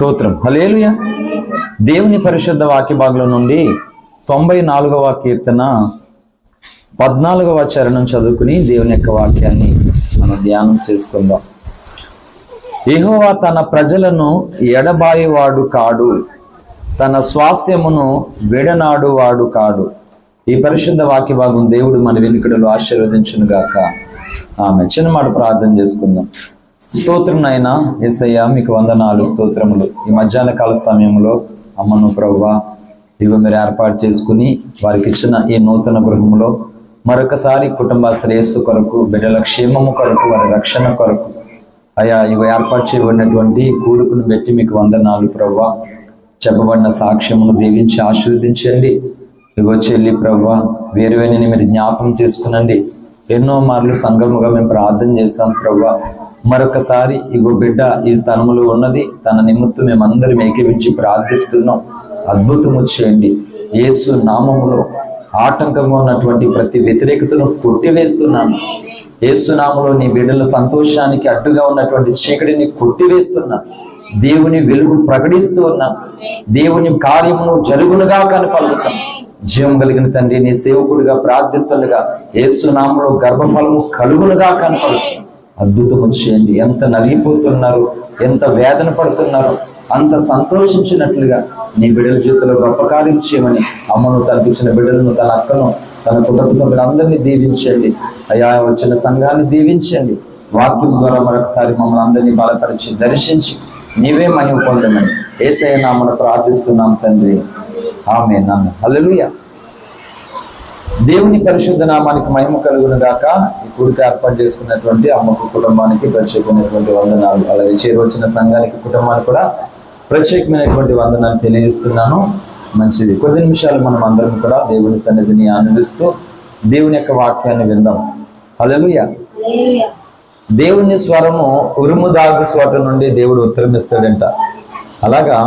స్తోత్రం. హల్లెలూయా. దేవుని పరిశుద్ధ వాక్య భాగంలో నుండి 94వ కీర్తన 14వ చరణం చదువుకుని దేవుని యొక్క వాక్యాన్ని మనం ధ్యానం చేసుకుందాం. యెహోవా తన ప్రజలను ఎడబాయివాడు కాడు, తన స్వాస్థ్యమును విడనాడువాడు కాడు. ఈ పరిశుద్ధ వాక్య భాగం దేవుడు మన వెనుకడలో ఆశీర్వదించును గాక. ఆమె చిన్న మాట ప్రార్థన చేసుకుందాం. స్తోత్రం నాయనా యేసయ్య, మీకు వందనాలు, స్తోత్రములు. ఈ మధ్యాహ్న కాల సమయంలో అమ్మను ప్రభువా ఇవి మీరు ఏర్పాటు చేసుకుని వారికి ఇచ్చిన ఈ నూతన గృహంలో మరొకసారి కుటుంబ శ్రేయస్సు కొరకు, బిడ్డల క్షేమము కొరకు, వారి రక్షణ కొరకు అయా ఇవి ఏర్పాటు చేయబడినటువంటి కూడుకును బట్టి మీకు వందనాలు ప్రభువా. చెప్పబడిన సాక్ష్యమును దీవించి ఆశీర్వదించండి. ఇగో చెల్లి ప్రభువా, వేరువేని మీరు జ్ఞాపకం చేసుకునండి. ఎన్నో మార్లు సంఘముగా మేము ప్రార్థన చేస్తాం ప్రభువా. మరొకసారి ఇగో బిడ్డ ఈ స్థలములో ఉన్నది, తన నిమిత్తం మేమందరం ఏకీవించి ప్రార్థిస్తున్నాం. అద్భుతము చేయండి. యేసు నామములో ఆటంకంగా ఉన్నటువంటి ప్రతి వ్యతిరేకతను కొట్టివేస్తున్నాను. యేసు నామములో నీ బిడ్డల సంతోషానికి అడ్డుగా ఉన్నటువంటి చీకటిని కొట్టివేస్తున్నాను. దేవుని వెలుగు ప్రకటిస్తూ ఉన్నాను. దేవుని కార్యమును జరుగునుగా కనపలుగుతాం. జీవం కలిగిన తండ్రి, నీ సేవకుడిగా ప్రార్థిస్తుండగా యేసు నామములో గర్భఫలము కలుగునుగా కనపలుగుతాం. అద్భుతము చేయండి. ఎంత నలిగిపోతున్నారు, ఎంత వేదన పడుతున్నారు, అంత సంతోషించినట్లుగా నీ బిడ్డల జీవితంలో గొప్ప కార్యం చేయమని అమ్మను, తనకిచ్చిన బిడ్డలను, తన అక్కను, తన కుటుంబ సభ్యులందరినీ దీవించండి. అయా వచ్చిన సంఘాన్ని దీవించండి. వాక్యం ద్వారా మరొకసారి మమ్మల్ని అందరినీ బలపరిచి దర్శించి నీవే మహిమ పొందమని యేసయ్య నామమున ప్రార్థిస్తున్నాం తండ్రి. ఆమేన్. హల్లెలూయా. దేవుని పరిశుద్ధ నామానికి మహిమ కలుగును గాక. ఈ కూడిక ఏర్పాటు చేసుకున్నటువంటి అమ్మకు కుటుంబానికి ప్రత్యేకమైనటువంటి వందనాలు, అలాగే చేరువచ్చిన సంఘానికి కుటుంబానికి కూడా ప్రత్యేకమైనటువంటి వందనాలు తెలియజేస్తున్నాను. మంచిది. కొద్ది నిమిషాలు మనం అందరం కూడా దేవుని సన్నిధిని ఆనందిస్తూ దేవుని యొక్క వాక్యాన్ని విందాం. హల్లెలూయా. దేవుని స్వరము ఉరుము దాగు చోట నుండి దేవుడు ఉత్తరం ఇస్తాడంట. అలాగా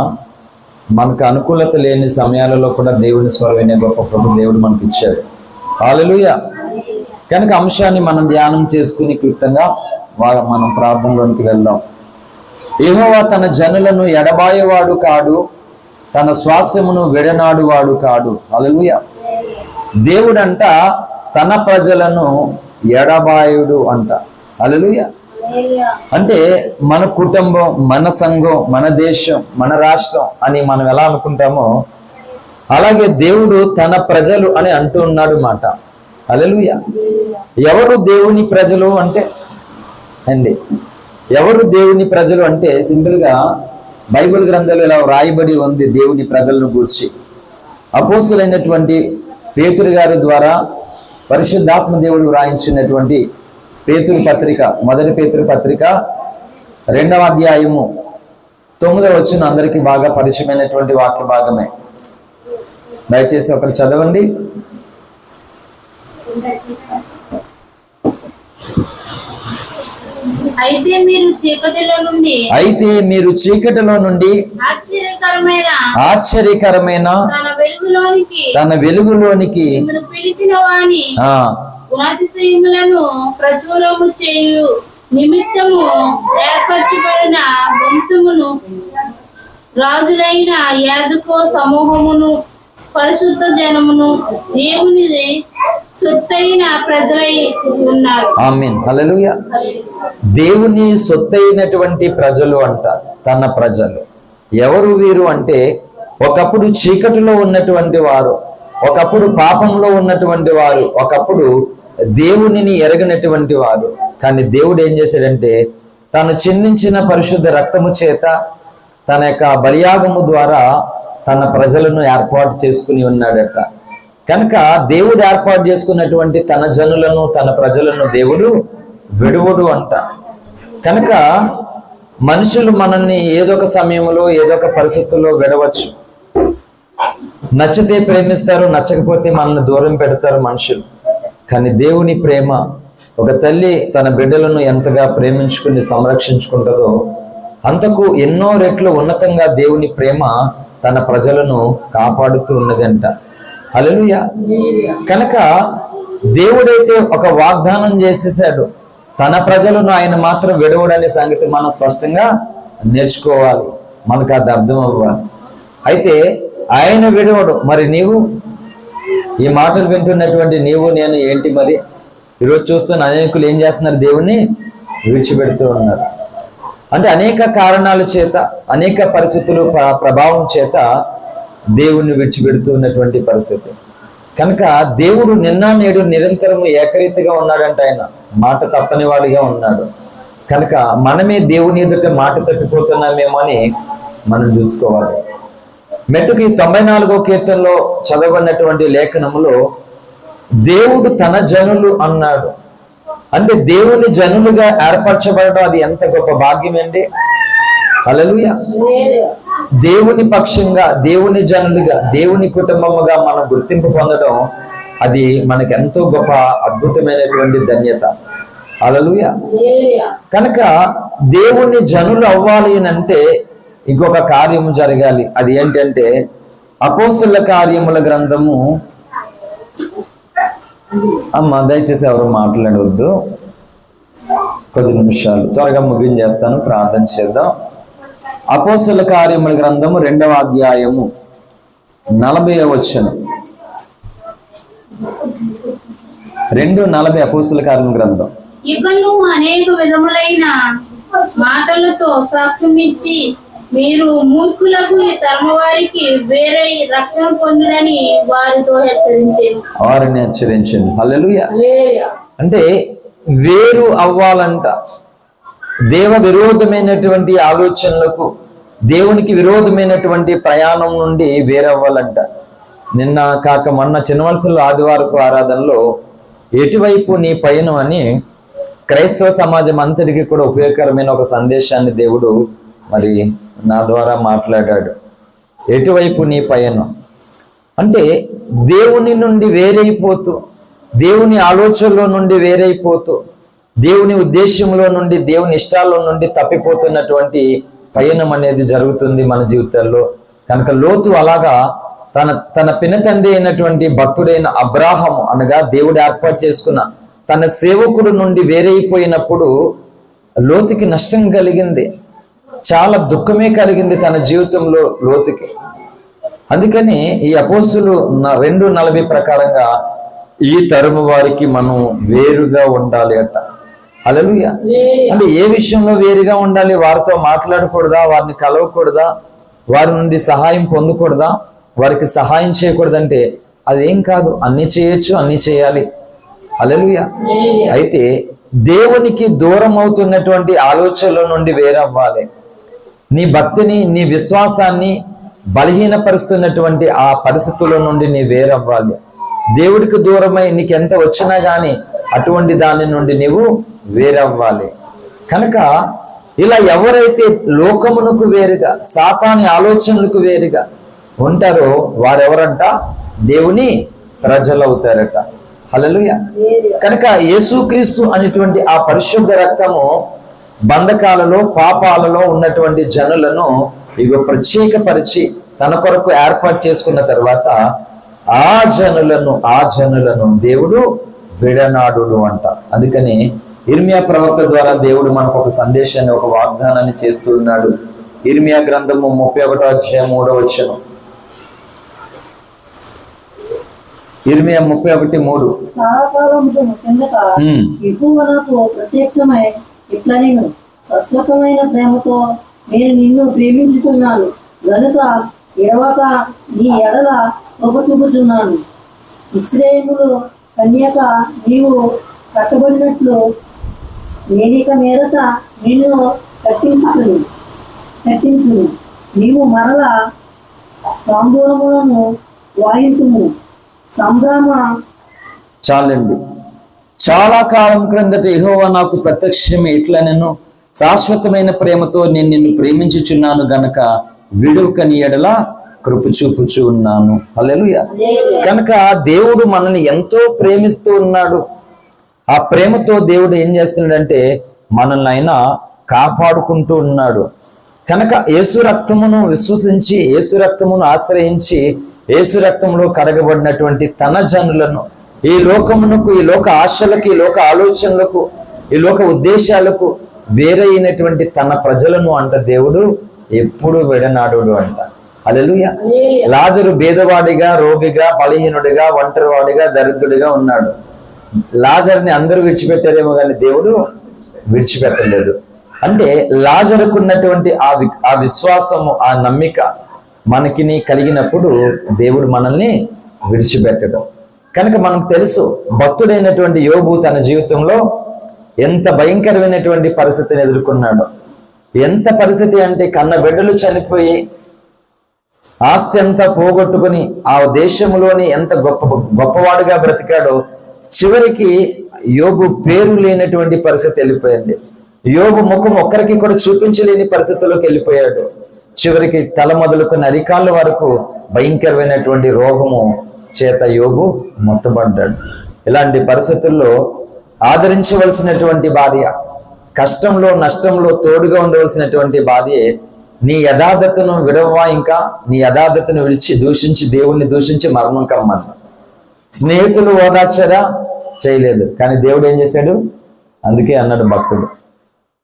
మనకు అనుకూలత లేని సమయాలలో కూడా దేవుని స్వరం వినే గొప్ప ప్రభు దేవుడు మనకి ఇచ్చాడు. హల్లెలూయా. కనుక అంశాన్ని మనం ధ్యానం చేసుకుని క్లుప్తంగా మనం ప్రార్థనలోనికి వెళ్దాం. యెహోవా తన జనులను ఎడబాయేవాడు కాడు, తన స్వాస్థ్యమును విడనాడువాడు కాడు. హల్లెలూయా. దేవుడంట తన ప్రజలను ఎడబాయుడు అంట. హల్లెలూయా. అంటే మన కుటుంబం, మన సంఘం, మన దేశం, మన రాష్ట్రం అని మనం ఎలా అనుకుంటామో అలాగే దేవుడు తన ప్రజలు అని అంటూ ఉన్నాడు మాట. హల్లెలూయా. ఎవరు దేవుని ప్రజలు అంటే ఎవరు దేవుని ప్రజలు అంటే సింపుల్గా బైబిల్ గ్రంథంలో ఇలా రాయబడి ఉంది దేవుని ప్రజలను గూర్చి. అపోస్తులైనటువంటి పేతురు గారి ద్వారా పరిశుద్ధాత్మ దేవుడు రాయించినటువంటి పేతురు పత్రిక, మొదటి పేతురు పత్రిక 2వ అధ్యాయము 9వ వచనం అందరికీ బాగా పరిచయమైనటువంటి వాక్య భాగమే. దయచేసి ఒకరు చదవండి. అయితే మీరు చీకటిలో నుండి ఆశ్చర్యకరమైన తన వెలుగులోనికి పిలిచిన వాని గుణాతిశయములను ప్రచురము చేయు నిమిత్తము ఏర్పరచబడిన వంశమును, రాజులైన యాజకో సమూహమును, పరిశుద్ధ జనమును, దేవుని సొత్తైన ప్రజలై ఉన్నారు. ఆమేన్. హల్లెలూయా. దేవుని సొత్తైనటువంటి ప్రజలు అంట, తన ప్రజలు. ఎవరు వీరు అంటే ఒకప్పుడు చీకటిలో ఉన్నటువంటి వారు, ఒకప్పుడు పాపంలో ఉన్నటువంటి వారు, ఒకప్పుడు దేవునిని ఎరగనటువంటి వారు. కానీ దేవుడు ఏం చేశాడంటే తాను చిందించిన పరిశుద్ధ రక్తము చేత, తన యొక్క బలియాగము ద్వారా తన ప్రజలను ఏర్పాటు చేసుకుని ఉన్నాడట. కనుక దేవుడు ఏర్పాటు చేసుకున్నటువంటి తన జనులను, తన ప్రజలను దేవుడు విడువడు అంట. కనుక మనుషులు మనల్ని ఏదో ఒక సమయంలో, ఏదో ఒక పరిస్థితుల్లో విడవచ్చు. నచ్చితే ప్రేమిస్తారు, నచ్చకపోతే మనల్ని దూరం పెడతారు మనుషులు. కానీ దేవుని ప్రేమ, ఒక తల్లి తన బిడ్డలను ఎంతగా ప్రేమించుకుని సంరక్షించుకుంటుందో అంతకు ఎన్నో రెట్లు ఉన్నతంగా దేవుని ప్రేమ తన ప్రజలను కాపాడుతూ ఉన్నదంట. హల్లెలూయా. కనుక దేవుడైతే ఒక వాగ్దానం చేసేసాడు, తన ప్రజలను ఆయన మాత్రం విడవడనే సంగతి మనం స్పష్టంగా నేర్చుకోవాలి. మనకు అది అర్థం అవ్వాలి. అయితే ఆయన విడవడు. మరి నీవు ఈ మాటలు వింటున్నటువంటి నీవు నేను ఏంటి మరి? ఈరోజు చూస్తున్న అనేకులు ఏం చేస్తున్నారు? దేవుణ్ణి విడిచిపెడుతూ ఉన్నారు. అంటే అనేక కారణాల చేత, అనేక పరిస్థితులు ప్రభావం చేత దేవుణ్ణి విడిచిపెడుతూ ఉన్నటువంటి పరిస్థితి. కనుక దేవుడు నిన్న నేడు నిరంతరం ఏకరీతిగా ఉన్నాడంటే ఆయన మాట తప్పని వాడిగా ఉన్నాడు. కనుక మనమే దేవుని ఎదుట మాట తప్పిపోతున్నామేమో అని మనం చూసుకోవాలి. మెట్టుకి 94వ కీర్తనలో చదవబడినటువంటి లేఖనములో దేవుడు తన జనులు అన్నాడు. అంటే దేవుని జనులుగా ఏర్పరచబడడం అది ఎంత గొప్ప భాగ్యం అండి. హల్లెలూయా. దేవుని పక్షంగా, దేవుని జనులుగా, దేవుని కుటుంబముగా మనం గుర్తింపు పొందడం అది మనకి ఎంతో గొప్ప అద్భుతమైనటువంటి ధన్యత. హల్లెలూయా. కనుక దేవుని జనులు అవ్వాలి అంటే ఇంకొక కార్యము జరగాలి. అది ఏంటంటే అపోస్తుల కార్యముల గ్రంథము, దయచేసి ఎవరు మాట్లాడవద్దు, కొద్ది నిమిషాలు త్వరగా ముగించేస్తాను, ప్రార్థన చేద్దాం. అపోస్తుల కార్యముల గ్రంథము 2వ అధ్యాయము 40వ వచనం. 2:40 అపోస్తుల కార్యముల గ్రంథం. ఇకను అనేక విధములైన మాటలతో సాక్ష్యం ఇచ్చి మీరు మూర్ఖులకు తరమ వారికి వేరే రక్షణ పొందుడని వారిని హెచ్చరించండి. హల్లెలూయా. అంటే వేరు అవ్వాలంట. దేవ విరోధమైనటువంటి ఆలోచనలకు, దేవునికి విరోధమైనటువంటి ప్రయాణం నుండి వేరవ్వాలంట. నిన్న కాక మొన్న చిన్నవలసలో ఆదివారపు ఆరాధనలో ఎటువైపు నీ పయనం అని క్రైస్తవ సమాజం అంతటికి కూడా ఉపయోగకరమైన ఒక సందేశాన్ని దేవుడు మరి నా ద్వారా మాట్లాడాడు. ఎటువైపు నీ పయనం అంటే దేవుని నుండి వేరైపోతూ, దేవుని ఆలోచనలో నుండి వేరైపోతూ, దేవుని ఉద్దేశంలో నుండి, దేవుని ఇష్టాల్లో నుండి తప్పిపోతున్నటువంటి పయనం అనేది జరుగుతుంది మన జీవితాల్లో. కనుక లోతు అలాగా తన పినతండ్రి అయినటువంటి భక్తుడైన అబ్రాహాము అనగా దేవుడు ఏర్పాటు చేసుకున్న తన సేవకుడు నుండి వేరైపోయినప్పుడు లోతుకి నష్టం కలిగింది, చాలా దుఃఖమే కలిగింది తన జీవితంలో లోతుకి. అందుకని ఈ అపోస్తులు 2:40 ప్రకారంగా ఈ తరము వారికి మనం వేరుగా ఉండాలి అట. హల్లెలూయా. అంటే ఏ విషయంలో వేరుగా ఉండాలి? వారితో మాట్లాడకూడదా? వారిని కలవకూడదా? వారి నుండి సహాయం పొందకూడదా? వారికి సహాయం చేయకూడదంటే అదేం కాదు, అన్ని చేయొచ్చు, అన్ని చేయాలి. హల్లెలూయా. అయితే దేవునికి దూరం అవుతున్నటువంటి ఆలోచనల నుండి వేరవ్వాలి. నీ భక్తిని, నీ విశ్వాసాన్ని బలహీనపరుస్తున్నటువంటి ఆ పరిస్థితుల నుండి నీ వేరవ్వాలి. దేవుడికి దూరమై నీకు ఎంత వచ్చినా గానీ అటువంటి దాని నుండి నీవు వేరవ్వాలి. కనుక ఇలా ఎవరైతే లోకమునకు వేరుగా, సాతాని ఆలోచనలకు వేరుగా ఉంటారో వారెవరంట? దేవుని ప్రజలవుతారట. హల్లెలూయా. కనుక యేసుక్రీస్తు అనేటువంటి ఆ పరిశుద్ధ రక్తము బంధకాలలో, పాపాలలో ఉన్నటువంటి జనులను ఇగో ప్రత్యేకపరిచి తన కొరకు ఏర్పాటు చేసుకున్న తర్వాత ఆ జనులను దేవుడు విడనాడును అంట. అందుకని ఇర్మియా ప్రవక్త ద్వారా దేవుడు మనకు ఒక సందేశాన్ని, ఒక వాగ్దానాన్ని చేస్తూ ఉన్నాడు. ఇర్మియా గ్రంథము 31వ అధ్యాయం 3వ వచనం. ఇర్మియా 31:3. చాలా కాలం కిందట యెహోవా నాకు ప్రత్యక్షమై ఇట్లా, నేను శాశ్వతమైన ప్రేమతో నేను నిన్ను ప్రేమించుతున్నాను గనుక ఎడవక నీ ఎడల కృప చూపుచున్నాను. ఇశ్రాయేలు కన్యక నీవు కట్టబడినట్లు నేనిక మీదట నిన్ను కట్టించును. నీవు మరల తాంబూలములను వాయింతుము. సంభ్రమ. చాలండి. చాలా కాలం క్రిందట యెహోవా నాకు ప్రత్యక్షమే ఇట్లా, నేను శాశ్వతమైన ప్రేమతో నేను నిన్ను ప్రేమించుచున్నాను గనక విడువక నీ ఎడల కృప చూపుచు ఉన్నాను. హల్లెలూయా. కనుక దేవుడు మనల్ని ఎంతో ప్రేమిస్తూ ఉన్నాడు. ఆ ప్రేమతో దేవుడు ఏం చేస్తున్నాడంటే మనల్ని ఆయన కాపాడుకుంటూ ఉన్నాడు. కనుక యేసు రక్తమును విశ్వసించి, యేసు రక్తమును ఆశ్రయించి, యేసు రక్తంలో కడగబడినటువంటి తన జనులను ఈ లోకమునకు, ఈ లోక ఆశలకు, ఈ లోక ఆలోచనలకు, ఈ లోక ఉద్దేశాలకు వేరైనటువంటి తన ప్రజలను అంట దేవుడు ఎప్పుడు విడనాడు అంట. హల్లెలూయా. లాజరు బీదవాడిగా, రోగిగా, బలహీనుడిగా, ఒంటరివాడిగా, దరిద్రుడిగా ఉన్నాడు. లాజరుని అందరూ విడిచిపెట్టారేమో కానీ దేవుడు విడిచిపెట్టలేదు. అంటే లాజరుకు ఉన్నటువంటి ఆ విశ్వాసము, ఆ నమ్మిక మనకిని కలిగినప్పుడు దేవుడు మనల్ని విడిచిపెట్టడం. కనుక మనకు తెలుసు, భక్తుడైనటువంటి యోబు తన జీవితంలో ఎంత భయంకరమైనటువంటి పరిస్థితిని ఎదుర్కొన్నాడు. ఎంత పరిస్థితి అంటే కన్న బిడ్డలు చనిపోయి ఆస్తి అంతా పోగొట్టుకుని ఆ దేశంలోని ఎంత గొప్పవాడుగా బ్రతికాడో చివరికి యోబు పేరు లేనటువంటి పరిస్థితి వెళ్ళిపోయింది. యోబు ముఖం ఒక్కరికి కూడా చూపించలేని పరిస్థితుల్లోకి వెళ్ళిపోయాడు. చివరికి తల మొదలుకుని అరికాళ్ళ వరకు భయంకరమైనటువంటి రోగము చేత యోబు మొత్తబడ్డాడు. ఇలాంటి పరిస్థితుల్లో ఆదరించవలసినటువంటి భార్య, కష్టంలో నష్టంలో తోడుగా ఉండవలసినటువంటి భార్య నీ యథార్థతను విడవా, ఇంకా నీ యథార్థతను విడిచి దూషించి దేవుణ్ణి దూషించి మరణం కమ్మన్న. స్నేహితులు ఓదార్చారా? చేయలేదు. కానీ దేవుడు ఏం చేశాడు? అందుకే అన్నాడు భక్తుడు,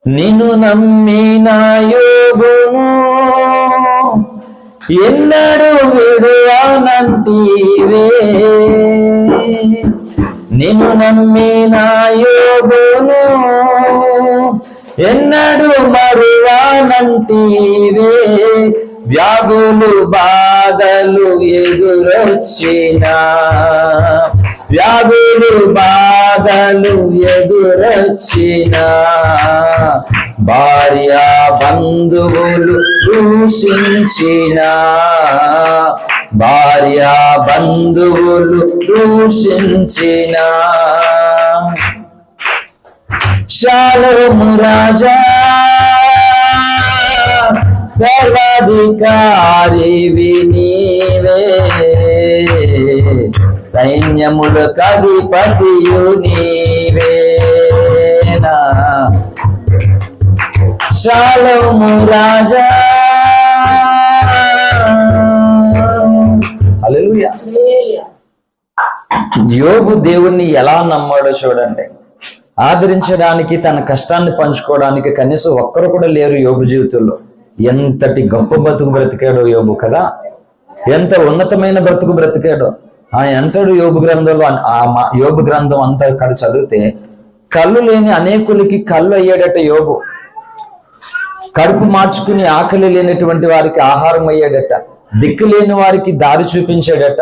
నిన్ను నమ్మిన యోబును ఎన్నడు విడువానంటివే, నిన్ను నమ్మిన యోబును ఎన్నడు మరువానంటివే, వ్యాధులు బాధలు ఎదురొచ్చినా, వ్యాధులు బాధలు ఎదురొచ్చినా, భార్య బంధువులు దూషించినా, భార్య బంధువులు దూషించినా, షాలోము రాజా సర్వాధికారివి నీవే, సైన్యములకు అధిపతియు నీవేనా, షాలోము రాజా. హల్లెలూయా. యోబు దేవుణ్ణి ఎలా నమ్మాడో చూడండి. ఆదరించడానికి, తన కష్టాన్ని పంచుకోవడానికి కనీసం ఒక్కరు కూడా లేరు యోబు జీవితంలో. ఎంతటి గొప్ప బ్రతుకు బ్రతికాడో యోబు కదా, ఎంత ఉన్నతమైన బ్రతుకు బ్రతికాడో. ఆయన అంటాడు యోబు గ్రంథంలో, యోబు గ్రంథం అంతా ఇక్కడ చదివితే కళ్ళు లేని అనేకులకి కళ్ళు అయ్యాడట యోబు. కడుపు మార్చుకుని ఆకలి లేనటువంటి వారికి ఆహారం అయ్యాడట. దిక్కు లేని వారికి దారి చూపించాడట.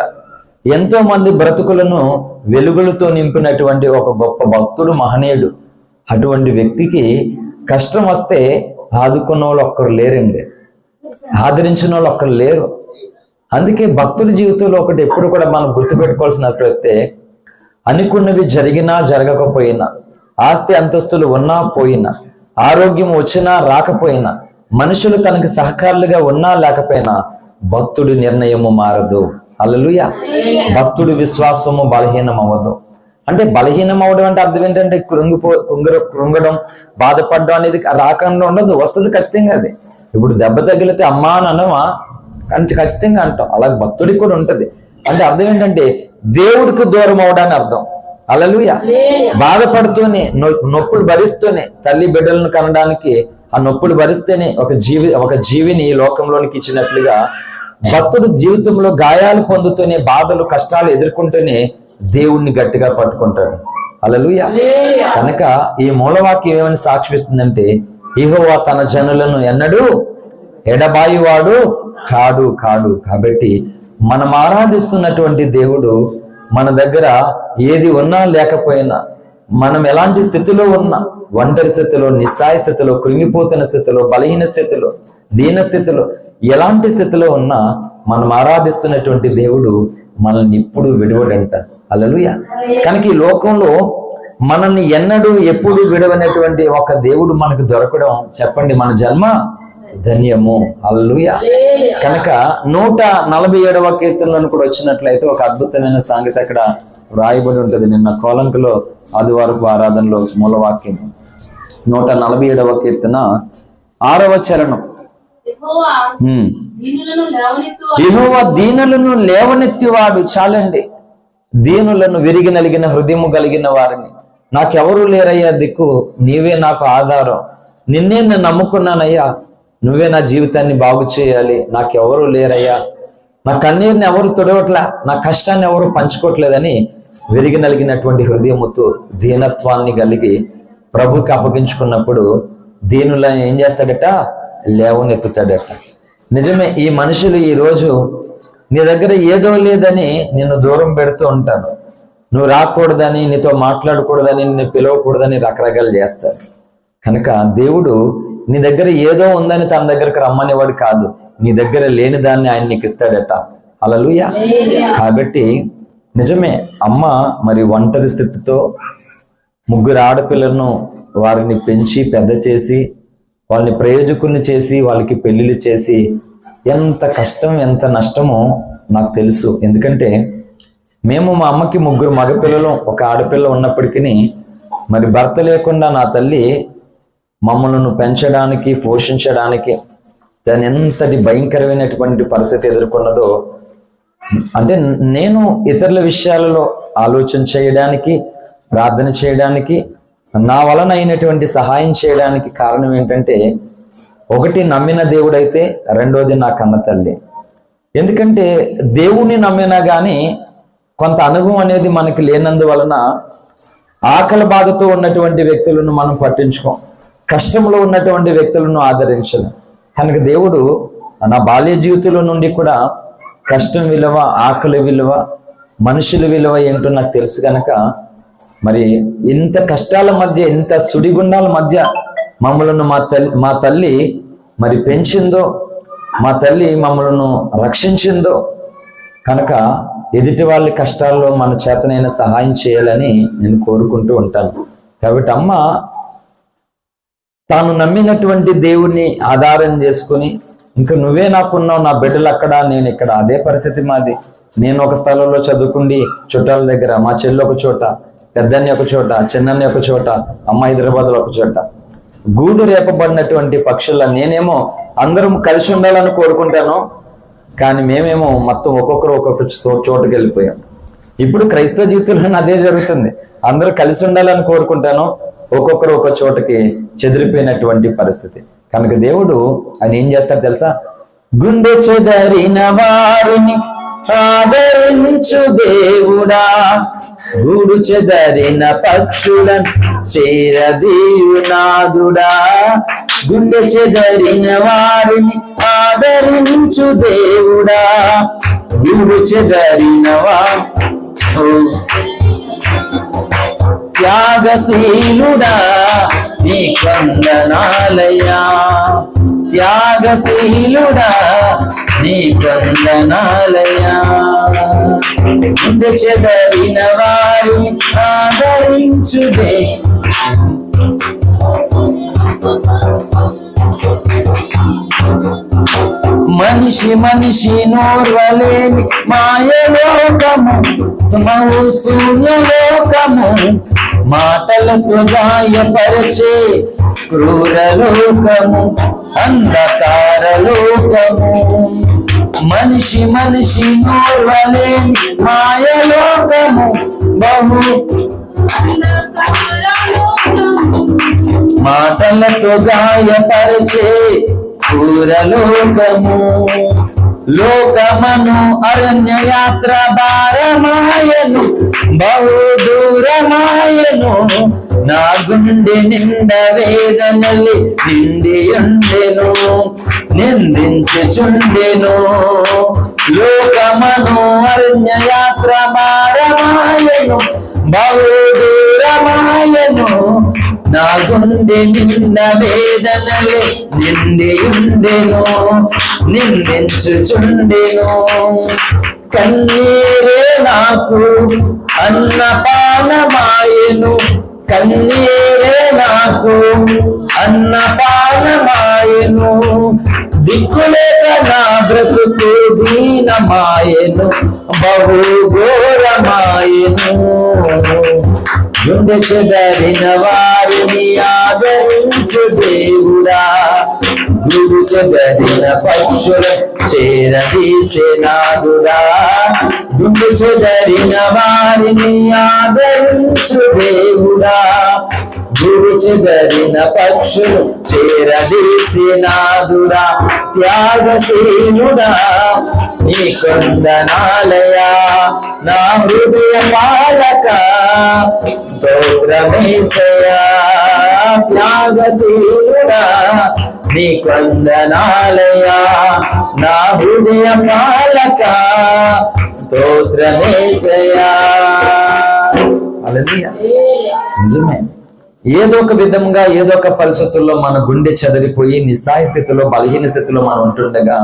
ఎంతో మంది బ్రతుకులను వెలుగులతో నింపినటువంటి ఒక గొప్ప భక్తుడు, మహనీయుడు. అటువంటి వ్యక్తికి కష్టం వస్తే ఆదుకున్న వాళ్ళు ఒక్కరు లేరండి, ఆదరించిన వాళ్ళు ఒక్కరు లేరు. అందుకే భక్తుడి జీవితంలో ఒకటి ఎప్పుడు కూడా మనం గుర్తుపెట్టుకోవాల్సినట్లయితే, అనుకున్నవి జరిగినా జరగకపోయినా, ఆస్తి అంతస్తులు ఉన్నా పోయినా, ఆరోగ్యం వచ్చినా రాకపోయినా, మనుషులు తనకి సహకారులుగా ఉన్నా లేకపోయినా, భక్తుడి నిర్ణయము మారదు. హల్లెలూయా. భక్తుడి విశ్వాసము బలహీనం అవ్వదు. అంటే బలహీనం అవ్వడం అంటే అర్థం ఏంటంటే కృంగడం, బాధపడడం అనేది రాకుండా ఉండదు, వస్తుంది ఖచ్చితంగా. అది ఇప్పుడు దెబ్బ తగిలితే అమ్మా అని అనమా అంటే ఖచ్చితంగా అంటాం. అలాగే భక్తుడికి కూడా ఉంటది. అంటే అర్థం ఏంటంటే దేవుడికి దూరం అవడానికి అర్థం. హల్లెలూయా. బాధపడుతూనే, నొప్పులు భరిస్తూనే, తల్లి బిడ్డలను కనడానికి ఆ నొప్పులు భరిస్తేనే ఒక జీవిని ఈ లోకంలోనికి ఇచ్చినట్లుగా భక్తుడు జీవితంలో గాయాలు పొందుతూనే, బాధలు కష్టాలు ఎదుర్కొంటూనే దేవుణ్ణి గట్టిగా పట్టుకుంటాడు. హల్లెలూయా. కనుక ఈ మూలవాక్యం ఏమని సాక్షిస్తుందంటే, యెహోవా తన జనులను ఎన్నడూ ఎడబాయువాడు కాడు. కాబట్టి మనం ఆరాధిస్తున్నటువంటి దేవుడు మన దగ్గర ఏది ఉన్నా లేకపోయినా, మనం ఎలాంటి స్థితిలో ఉన్నా, ఒంటరి స్థితిలో, నిస్సాయ స్థితిలో, కృంగిపోతున్న స్థితిలో, బలహీన స్థితిలో, దీన స్థితిలో, ఎలాంటి స్థితిలో ఉన్నా మనం ఆరాధిస్తున్నటువంటి దేవుడు మనల్ని ఇప్పుడు విడవడంట. హల్లెలూయా. కనుక ఈ లోకంలో మనల్ని ఎన్నడూ ఎప్పుడు విడవనటువంటి ఒక దేవుడు మనకు దొరకడం, చెప్పండి, మన జన్మ ధన్యము. హల్లెలూయా. కనుక 147వ కీర్తనలను కూడా వచ్చినట్లయితే ఒక అద్భుతమైన సాంగతి అక్కడ రాయబడి ఉంటుంది. నిన్న కోలంకలో ఆదివారపు ఆరాధనలో మూలవాక్యం 147వ కీర్తన 6వ చరణం. యెహోవా దీనులను లేవనెత్తివాడు. చాలండి, దీనులను, విరిగి నలిగిన హృదయము కలిగిన వారిని, నాకెవరూ లేరయ్యా దిక్కు, నీవే నాకు ఆధారం, నిన్నే నేను నమ్ముకున్నానయ్యా, నువ్వే నా జీవితాన్ని బాగు చేయాలి, నాకెవరూ లేరయ్యా, నా కన్నీరుని ఎవరు తొడవట్లా, నా కష్టాన్ని ఎవరు పంచుకోవట్లేదని విరిగి నలిగినటువంటి హృదయముతో దీనత్వాన్ని కలిగి ప్రభుకి అప్పగించుకున్నప్పుడు దీనులని ఏం చేస్తాడట? లేవనెత్తుతాడట. నిజమే, ఈ మనుషులు ఈరోజు నీ దగ్గర ఏదో లేదని నిన్ను దూరం పెడుతూ ఉంటారు. నువ్వు రాకూడదని, నీతో మాట్లాడకూడదని, నిన్ను పిలవకూడదని రకరకాలు చేస్తారు. కనుక దేవుడు నీ దగ్గర ఏదో ఉందని తన దగ్గరకు రమ్మనేవాడు కాదు, నీ దగ్గర లేని దాన్ని ఆయన నీకు ఇస్తాడట. హల్లెలూయా. కాబట్టి నిజమే, అమ్మ మరి ఒంటరి స్థితితో 3 ఆడపిల్లలను వారిని పెంచి పెద్ద చేసి వాళ్ళని ప్రయోజకుల్ని చేసి వాళ్ళకి పెళ్లిళ్ళు చేసి ఎంత కష్టం ఎంత నష్టమో నాకు తెలుసు. ఎందుకంటే మేము మా అమ్మకి 3 మగపిల్లలు 1 ఆడపిల్ల ఉన్నప్పటికీ మరి భర్త లేకుండా నా తల్లి మమ్మల్ని పెంచడానికి పోషించడానికి దాని ఎంతటి భయంకరమైనటువంటి పరిస్థితి ఎదుర్కొన్నదో, అంటే నేను ఇతరుల విషయాలలో ఆలోచన చేయడానికి, ప్రార్థన చేయడానికి, నా వలన అయినటువంటి సహాయం చేయడానికి కారణం ఏంటంటే, ఒకటి నమ్మిన దేవుడైతే, రెండోది నా కన్న తల్లి. ఎందుకంటే దేవుణ్ణి నమ్మినా కానీ కొంత అనుభవం అనేది మనకి లేనందువలన ఆకలి బాధతో ఉన్నటువంటి వ్యక్తులను మనం పట్టించుకోం, కష్టంలో ఉన్నటువంటి వ్యక్తులను ఆదరించలేం. కనుక దేవుడు నా బాల్య జీవితంలో నుండి కూడా కష్టం విలువ, ఆకలి విలువ, మనుషుల విలువ ఏంటో నాకు తెలుసు. కనుక మరి ఇంత కష్టాల మధ్య, ఇంత సుడిగుండాల మధ్య మమ్మలను మా తల్లి మరి పెంచిందో, మా తల్లి మమ్మలను రక్షించిందో. కనుక ఎదుటి వాళ్ళ కష్టాల్లో మన చేతనైన సహాయం చేయాలని నేను కోరుకుంటూ ఉంటాను. కాబట్టి అమ్మ తాను నమ్మినటువంటి దేవుణ్ణి ఆధారం చేసుకుని, ఇంకా నువ్వే నాకున్నావు, నా బిడ్డలు అక్కడ, నేను ఇక్కడ, అదే పరిస్థితి మాది. నేను ఒక స్థలంలో చదువుకుండి చుట్టాల దగ్గర, మా చెల్లి ఒక చోట, పెద్దన్ని ఒక చోట, చిన్నన్ని ఒక చోట, అమ్మ హైదరాబాద్లో ఒక చోట. గూడు రేపబడినటువంటి పక్షుల నేనేమో అందరం కలిసి ఉండాలని కోరుకుంటాను, కానీ మేమేమో మొత్తం ఒక్కొక్కరు ఒక్కొక్క చోటుకి వెళ్ళిపోయాం. ఇప్పుడు క్రైస్తవ జీవితంలో అదే జరుగుతుంది. అందరూ కలిసి ఉండాలని కోరుకుంటాను, ఒక్కొక్కరు ఒక్కొక్క చోటకి చెదిరిపోయినటువంటి పరిస్థితి. కనుక దేవుడు ఆయన ఏం చేస్తాడు తెలుసా? గుండె చెదరిన వారిని ఆదరించు దేవుడా, గూడు చెదరిన పక్షులను చేరదీయునాదుడా. గుండె చెదరిన వారిని ఆదరించు దేవుడా, గూడు చెదరిన త్యాగశీలుడా నీ వందనాలయ్యా, త్యాగశీలుడా నీ వందనాలయ్యా. గుండె చెదరిన వారిని ఆదరించుదే. మనిషి మనిషి నోర్వలేని మాయలోకము, శూన్యలోకము, మాటలతో గాయపరిచే క్రూరలోకము, అంధకారలోకము. మనిషి మనిషి నోర్వలేని మాయలోకము, బహు మాటలతో గాయపరిచే క్రూరలోకము. లోకమను అరణ్య యాత్ర భారమాయను, బహు దూరమాయను. నా గుండె నిండ వేదనలి నిండియుండెను, నిందించుచుండెను. లోకమను అరణ్య యాత్ర భారమాయను, బహు దూరమాయను. నా గుండె నిండ వేదనలే నిండియుండెను, నిందించుచుండెను. కన్నీరే నాకు అన్నపానమాయెను, కన్నీరే నాకు అన్నపానమాయెను. దిక్కులేక నా బ్రతుకు దీనమాయెను, బహు ఘోరమాయెను. గుండె చెదరిన వారిని ఆదరించు దేవుడా, గుడు చెదరిన పక్షుల చేరదీసే నాదుడా. గుండె చెదరిన వారిని ఆదరించు దేవుడా, గుడి చెదరిన పక్షులు చేరదీసినాదుడా త్యాగశీలుడా నీ కొందనాలయా నా హృదయ పాలక స్తోత్రమేసయా త్యాగశీలుడా నీ కొందనాలయా నా హృదయ పాలక స్తోత్రమేసయా. హల్లెలూయా. నిజమే, ఏదో ఒక విధంగా ఏదో ఒక పరిస్థితుల్లో మన గుండె చెదరిపోయి నిస్సాయ స్థితిలో బలహీన స్థితిలో మనం ఉంటుండగా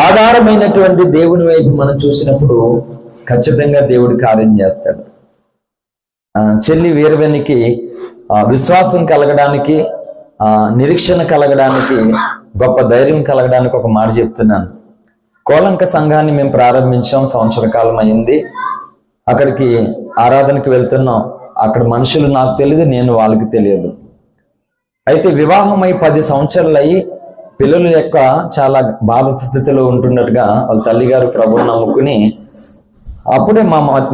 ఆధారమైనటువంటి దేవుని వైపు మనం చూసినప్పుడు ఖచ్చితంగా దేవుడు కార్యం చేస్తాడు. చెల్లి వీరవెనికి విశ్వాసం కలగడానికి, నిరీక్షణ కలగడానికి, గొప్ప ధైర్యం కలగడానికి ఒక మాట చెప్తున్నాను. కోలంక సంఘాన్ని మేము ప్రారంభించాం, సంవత్సర కాలం అయింది. అక్కడికి ఆరాధనకి వెళ్తున్నాం. అక్కడ మనుషులు నాకు తెలియదు, నేను వాళ్ళకి తెలియదు. అయితే వివాహం అయి 10 సంవత్సరాలు అయ్యి పిల్లల యొక్క చాలా బాధ స్థితిలో ఉంటున్నట్టుగా వాళ్ళ తల్లిగారు ప్రభువుని నమ్ముకుని అప్పుడే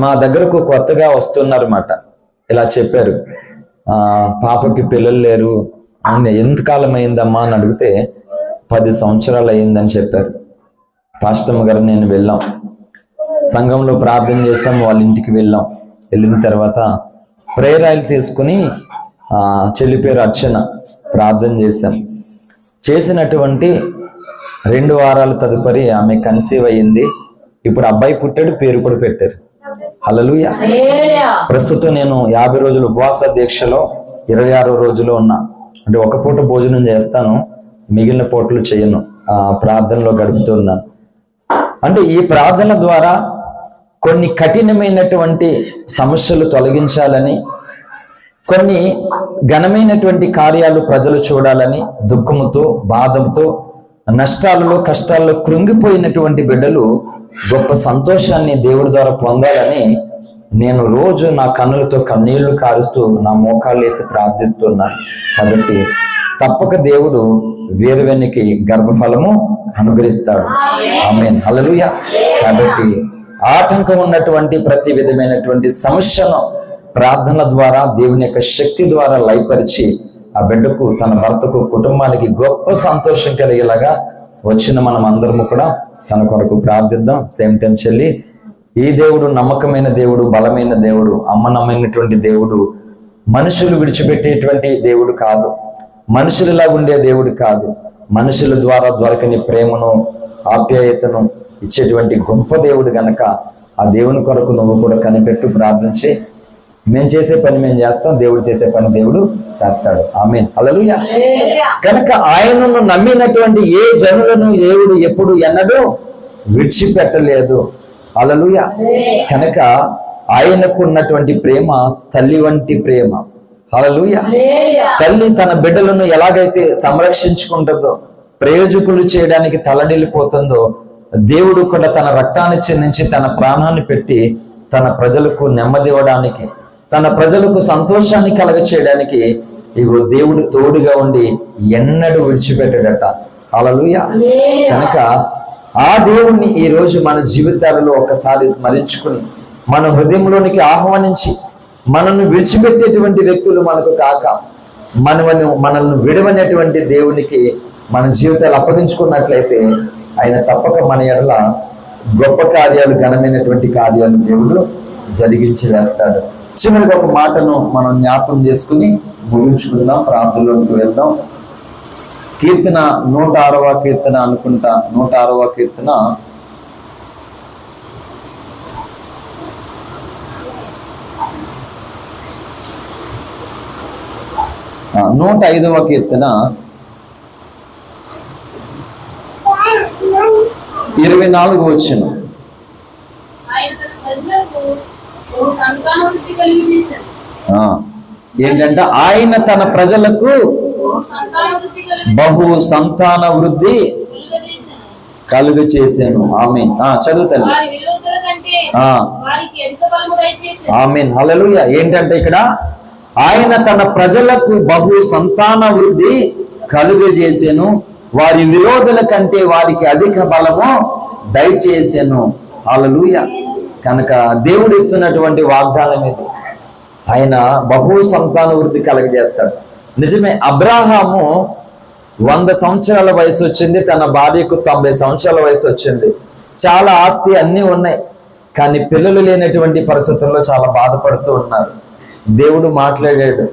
మా దగ్గరకు కొత్తగా వస్తున్నారన్నమాట. ఇలా చెప్పారు, పాపకి పిల్లలు లేరు అని. ఎంతకాలం అయిందమ్మా అని అడిగితే 10 సంవత్సరాలు అయిందని చెప్పారు. పాస్టమ్మ గారు నేను వెళ్ళాం, సంఘంలో ప్రార్థన చేసాం, వాళ్ళ ఇంటికి వెళ్ళాం. వెళ్ళిన తర్వాత ప్రేయర్ ఆయిల్ తీసుకుని చెల్లి పేరు అర్చన ప్రార్థన చేశాం. చేసినటువంటి 2 వారాల తదుపరి ఆమె కన్సీవ్ అయ్యింది. ఇప్పుడు అబ్బాయి పుట్టాడు, పేరు కూడా పెట్టారు. హల్లెలూయా. ప్రస్తుతం నేను 50 రోజులు ఉపవాస దీక్షలో 26వ రోజులో ఉన్నా. అంటే ఒక పూట భోజనం చేస్తాను, మిగిలిన పూటలు చేయను, ప్రార్థనలో గడుపుతున్నాను. అంటే ఈ ప్రార్థన ద్వారా కొన్ని కఠినమైనటువంటి సమస్యలు తొలగించాలని, కొన్ని ఘనమైనటువంటి కార్యాలు ప్రజలు చూడాలని, దుఃఖముతో బాధతో నష్టాలలో కష్టాల్లో కృంగిపోయినటువంటి బిడ్డలు గొప్ప సంతోషాన్ని దేవుడి ద్వారా పొందాలని నేను రోజు నా కన్నులతో కన్నీళ్లు కారుస్తూ నా మోకాళ్ళు వేసి ప్రార్థిస్తున్నాను. కాబట్టి తప్పక దేవుడు వీరవెనికి గర్భఫలము అనుగ్రహిస్తాడు. ఆమేన్. హల్లెలూయా. కాబట్టి ఆటంకం ఉన్నటువంటి ప్రతి విధమైనటువంటి సమస్యను ప్రార్థన ద్వారా దేవుని యొక్క శక్తి ద్వారా లయపరిచి ఆ బిడ్డకు, తన భర్తకు, కుటుంబానికి గొప్ప సంతోషం కలిగేలాగా వచ్చిన మనం అందరము కూడా తన కొరకు ప్రార్థిద్దాం. సేమ్ టైం చెల్లి, ఈ దేవుడు నమ్మకమైన దేవుడు, బలమైన దేవుడు, అమ్మనమైనటువంటి దేవుడు, మనుషులు విడిచిపెట్టేటువంటి దేవుడు కాదు, మనుషులలా ఉండే దేవుడు కాదు. మనుషుల ద్వారా దొరకని ప్రేమను, ఆప్యాయతను ఇచ్చేటువంటి గొప్ప దేవుడు గనక ఆ దేవుని కొరకు నువ్వు కూడా కనిపెట్టు, ప్రార్థించి మేము చేసే పని మేము చేస్తాం, దేవుడు చేసే పని దేవుడు చేస్తాడు. ఆమేన్. హల్లెలూయా. కనుక ఆయనను నమ్మినటువంటి ఏ జనులను దేవుడు ఎప్పుడు ఎన్నడూ విడిచిపెట్టలేదు. హల్లెలూయా. కనుక ఆయనకు ఉన్నటువంటి ప్రేమ తల్లి వంటి ప్రేమ. హల్లెలూయా. తల్లి తన బిడ్డలను ఎలాగైతే సంరక్షించుకుంటుందో, ప్రయోజకులు చేయడానికి తలడిల్లిపోతుందో, దేవుడు కూడా తన రక్తాన్ని చెందించి తన ప్రాణాన్ని పెట్టి తన ప్రజలకు నెమ్మది ఇవ్వడానికి, తన ప్రజలకు సంతోషాన్ని కలగ చేయడానికి ఇగో దేవుడు తోడుగా ఉండి ఎన్నడూ విడిచిపెట్టాడట. హల్లెలూయా. కనుక ఆ దేవుణ్ణి ఈ రోజు మన జీవితాలలో ఒకసారి స్మరించుకుని మన హృదయంలోనికి ఆహ్వానించి మనల్ని విడిచిపెట్టేటువంటి వ్యక్తులు మనకు కాక మనల్ని విడవనేటువంటి దేవునికి మన జీవితాలు అప్పగించుకున్నట్లయితే ఆయన తప్పక మన ఎడల గొప్ప కార్యాలు, ఘనమైనటువంటి కార్యాలు దేవుడు జరిగించి వేస్తాడు. చివరికి ఒక మాటను మనం జ్ఞాపకం చేసుకుని ముగించుకుందాం, ప్రార్థనలోకి వెళ్దాం. కీర్తన 106వ కీర్తన అనుకుంటా, 106వ కీర్తన 105వ కీర్తన 24వ వచనం. ఏంటంటే ఆయన తన ప్రజలకు బహు సంతాన వృద్ధి కలుగ చేశాను. ఆమేన్. చదువుతాను. ఆమేన్. హల్లెలూయా. ఏంటంటే ఇక్కడ ఆయన తన ప్రజలకు బహు సంతాన వృద్ధి కలుగజేసెను, వారి విరోధుల కంటే వారికి అధిక బలము దయచేసెను. హల్లెలూయా. కనుక దేవుడు ఇస్తున్నటువంటి వాగ్దానం ఇది. ఆయన బహు సంతాన వృద్ధి కలగజేస్తాడు. నిజమే, అబ్రాహాము 100 సంవత్సరాల వయసు వచ్చింది, తన భార్యకు 90 సంవత్సరాల వయసు వచ్చింది, చాలా ఆస్తి అన్నీ ఉన్నాయి, కానీ పిల్లలు లేనటువంటి పరిస్థితుల్లో చాలా బాధపడుతూ ఉన్నారు. దేవుడు మాట్లాడాడు.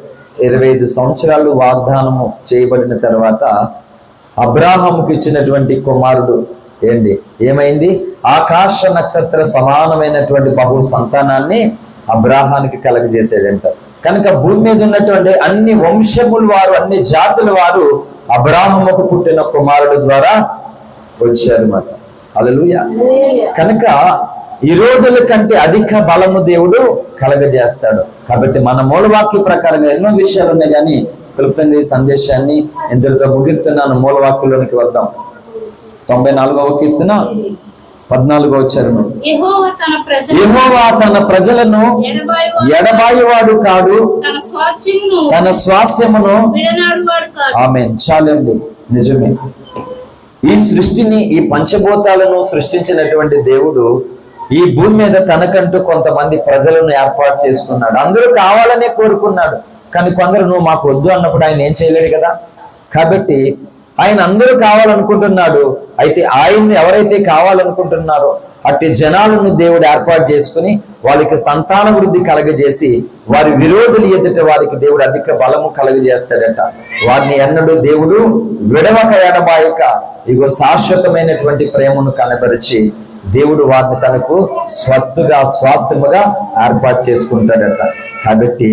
25 సంవత్సరాలు వాగ్దానము చేయబడిన తర్వాత అబ్రాహాముకి ఇచ్చినటువంటి కుమారుడు ఏమైంది? ఆకాశ నక్షత్ర సమానమైనటువంటి బహు సంతానాన్ని అబ్రాహానికి కలగజేసాడంట. కనుక భూమి మీద ఉన్నటువంటి అన్ని వంశముల వారు, అన్ని జాతుల వారు అబ్రాహాముకు పుట్టిన కుమారుడు ద్వారా వచ్చారన్నమాట. హల్లెలూయా. కనుక ఈరోజుల కంటే అధిక బలము దేవుడు కలగజేస్తాడు. కాబట్టి మన మూలవాక్య ప్రకారంగా ఎన్నో విషయాలు ఉన్నాయి, కానీ క్లుప్తంగా ఈ సందేశాన్ని ఇంతటితో ముగిస్తున్నాను. మూలవాక్యంలోనికి వద్దాం. 94వ కీర్తన 14వ వచనం. యెహోవా తన ప్రజలను ఎడబాయువాడు కాడు, తన స్వాస్యమును. ఆమేన్. చాలండి. నిజమే, ఈ సృష్టిని, ఈ పంచభూతాలను సృష్టించినటువంటి దేవుడు ఈ భూమి మీద తనకంటూ కొంతమంది ప్రజలను ఏర్పాటు చేసుకున్నాడు. అందరూ కావాలనే కోరుకున్నాడు, కానీ కొందరు నువ్వు మాకు వద్దు అన్నప్పుడు ఆయన ఏం చేయలేడు కదా. కాబట్టి ఆయన అందరూ కావాలనుకుంటున్నాడు. అయితే ఆయన్ని ఎవరైతే కావాలనుకుంటున్నారో అట్టి జనాలను దేవుడు ఏర్పాటు చేసుకుని వాళ్ళకి సంతాన వృద్ధి కలగజేసి వారి విరోధులు ఎదుట వారికి దేవుడు అధిక బలము కలగజేస్తాడట. వారిని ఎన్నడూ దేవుడు విడవక ఎడబాయక ఇగో శాశ్వతమైనటువంటి ప్రేమను కనబరిచి దేవుడు వారిని తనకు స్వత్తుగా, స్వాస్థ్యముగా ఏర్పాటు చేసుకుంటాడట. కాబట్టి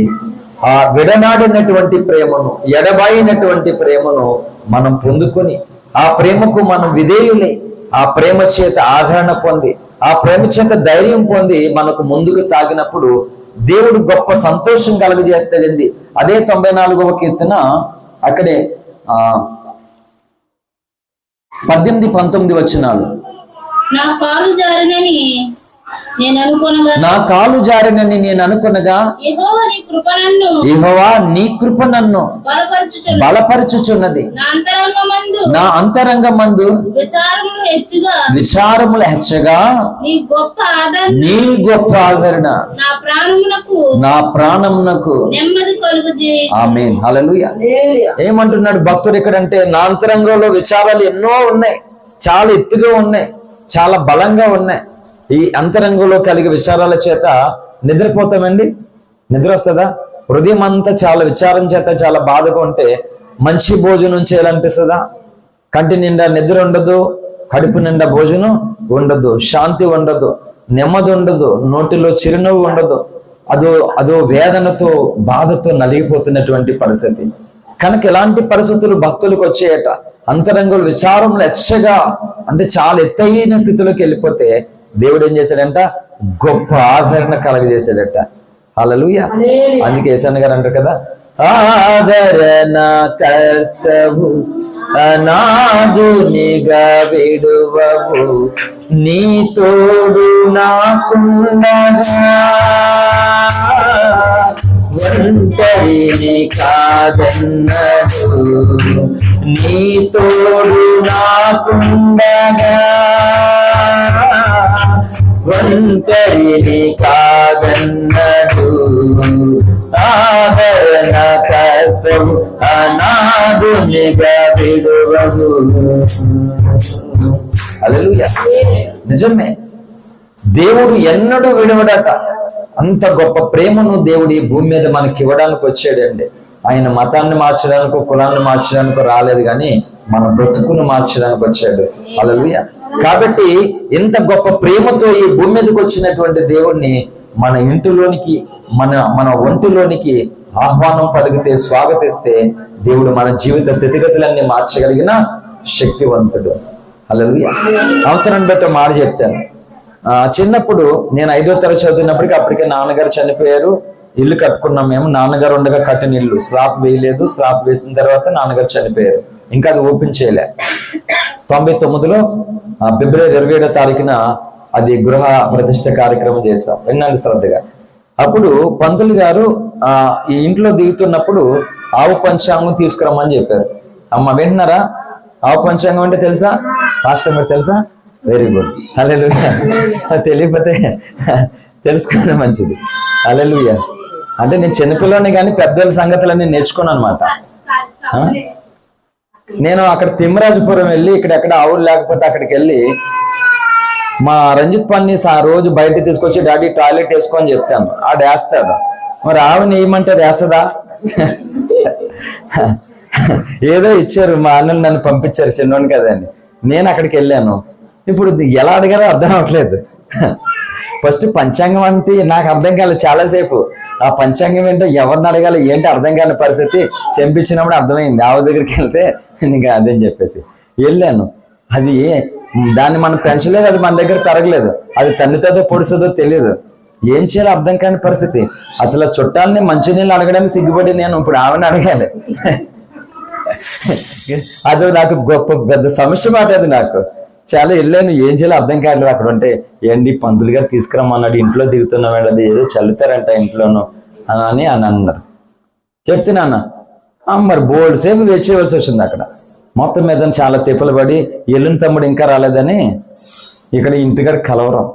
ఆ విడనాడినటువంటి ప్రేమను, ఎడబాయినటువంటి ప్రేమను మనం పొందుకొని ఆ ప్రేమకు మనం విధేయులే, ఆ ప్రేమ చేత ఆదరణ పొంది, ఆ ప్రేమ చేత ధైర్యం పొంది మనకు ముందుకు సాగినప్పుడు దేవుడు గొప్ప సంతోషం కలుగజేస్తాడండి. అదే 94వ కీర్తన అక్కడే 18-19 వచనాలు. నా కాలు జారినని నేను అనుకొనగా యెహోవా నీ కృప నన్ను బలపరచుచున్నది. నా అంతరంగమందు విచారములు హెచ్చగా నీ గొప్ప ఆదరణ నా ప్రాణమునకు ఆమేన్. హల్లెలూయా. ఏమంటున్నాడు భక్తుడు ఇక్కడంటే, నా అంతరంగంలో విచారాలు ఎన్నో ఉన్నాయి, చాలా ఎత్తుగా ఉన్నాయి, చాలా బలంగా ఉన్నాయి. ఈ అంతరంగంలో కలిగే విచారాల చేత నిద్రపోతామండి? నిద్ర వస్తుందా? హృదయం అంతా చాలా విచారం చేత చాలా బాధగా ఉంటే మంచి భోజనం చేయాలనిపిస్తుందా? కంటి నిండా నిద్ర ఉండదు, కడుపు నిండా భోజనం ఉండదు, శాంతి ఉండదు, నెమ్మది ఉండదు, నోటిలో చిరునవ్వు ఉండదు. అదో వేదనతో, బాధతో నలిగిపోతున్నటువంటి పరిస్థితి. కనుక ఇలాంటి పరిస్థితులు భక్తులకు వచ్చేయట. అంతరంగంలో విచారంలో ఎచ్చగా, అంటే చాలా ఎత్తైన స్థితిలోకి వెళ్ళిపోతే దేవుడు ఏం చేశాడంట? గొప్ప ఆదరణ కలగజేశాడట. హల్లెలూయా. అందుకే యేసయ్య గారు అంటారు కదా, ఆదరణ కర్తవు అనాథునిగా విడువవు, నీ తోడు నాకుండగా ఒంటరిని కాదన్నడు, నీ తోడు నాకుండగా ఒంటరిని కాదన్నడు, ఆదరణ కర్తవు అనాథునిగా విడువవు. హల్లెలూయా. నిజమే, దేవుడు ఎన్నడూ విడవడట. అంత గొప్ప ప్రేమను దేవుడు ఈ భూమి మీద మనకి ఇవ్వడానికి వచ్చాడండి. ఆయన మతాన్ని మార్చడానికో, కులాన్ని మార్చడానికో రాలేదు, కానీ మన బ్రతుకును మార్చడానికి వచ్చాడు. హల్లెలూయా. కాబట్టి ఇంత గొప్ప ప్రేమతో ఈ భూమి మీదకి వచ్చినటువంటి దేవుణ్ణి మన ఇంటిలోనికి, మన ఒంటిలోనికి ఆహ్వానం పలికితే, స్వాగతిస్తే దేవుడు మన జీవిత స్థితిగతులన్నీ మార్చగలిగిన శక్తివంతుడు. హల్లెలూయా. అవసరాన్ని బట్టి మాట చెప్తాను. చిన్నప్పుడు నేను 5వ తరగతి చదువుతున్నప్పటికీ అప్పటికే నాన్నగారు చనిపోయారు. ఇల్లు కట్టుకున్నాం మేము. నాన్నగారు ఉండగా కట్టిన ఇల్లు, స్లాబ్ వేయలేదు. స్లాబ్ వేసిన తర్వాత నాన్నగారు చనిపోయారు. ఇంకా అది ఓపెన్ చేయలే. 99లో ఫిబ్రవరి 27వ తారీఖున అది గృహ ప్రతిష్ఠ కార్యక్రమం చేశాం. విన్నాను శ్రద్ధగా. అప్పుడు పంతులు గారు ఈ ఇంట్లో దిగుతున్నప్పుడు ఆవు పంచాంగం తీసుకురమ్మని చెప్పారు. అమ్మ వింటున్నారా? ఆవు పంచాంగం అంటే తెలుసా? రాష్ట్రం మీరు తెలుసా? Very good. హల్లెలూయా. తెలియకపోతే తెలుసుకోవడం మంచిది. హల్లెలూయా. అంటే నేను చిన్నపిల్లని కానీ పెద్దల సంగతులన్నీ నేర్చుకున్నాను అనమాట. నేను అక్కడ తిమ్మరాజపురం వెళ్ళి ఇక్కడెక్కడ ఆవులు లేకపోతే అక్కడికి వెళ్ళి మా రంజిత్ పన్ని రోజు బయట తీసుకొచ్చి డాడీ టాయిలెట్ వేసుకొని చెప్తాను, ఆడు వేస్తాడు. మరి ఆవిని వేయమంటే అది వేస్తుందా? ఏదో ఇచ్చారు, మా అన్నలు నన్ను పంపించారు చిన్నోని కదా అని నేను అక్కడికి వెళ్ళాను. ఇప్పుడు ఎలా అడిగారో అర్థం అవ్వట్లేదు. ఫస్ట్ పంచాంగం అంటే నాకు అర్థం కాలేదు చాలాసేపు. ఆ పంచాంగం ఏంటో ఎవరిని అడగాలి ఏంటి అర్థం కాని పరిస్థితి. చెంపించినప్పుడు అర్థమైంది, ఆవు దగ్గరికి వెళ్తే ఇంకా అదే అని చెప్పేసి వెళ్ళాను. అది దాన్ని మనం పెంచలేదు, అది మన దగ్గర పెరగలేదు, అది తన్నుతుందో పొడుస్తుందో తెలియదు. ఏం చేయాలో అర్థం కాని పరిస్థితి. అసలు చుట్టాలని మంచినీళ్ళు అడగడానికి సిగ్గుపడి నేను ఇప్పుడు ఆమెను అడగాలి. అది నాకు గొప్ప పెద్ద సమస్య మాట. అది నాకు చాలా వెళ్ళాను, ఏం చేయాలో అర్థం కాలేదు. అక్కడ ఉంటే ఏంటి పంతులు గారు తీసుకురమ్మన్నాడు, ఇంట్లో దిగుతున్నాం, అది ఏదో చల్లుతారంట ఇంట్లోనూ అని అన్నారు. చెప్తున్నాను మరి బోల్డ్ సేపు వేచేయవలసి వచ్చింది. అక్కడ మొత్తం మీద చాలా తిప్పలు పడి ఎల్లుని తమ్ముడు ఇంకా రాలేదని ఇక్కడ ఇంటికాడ కలవరం.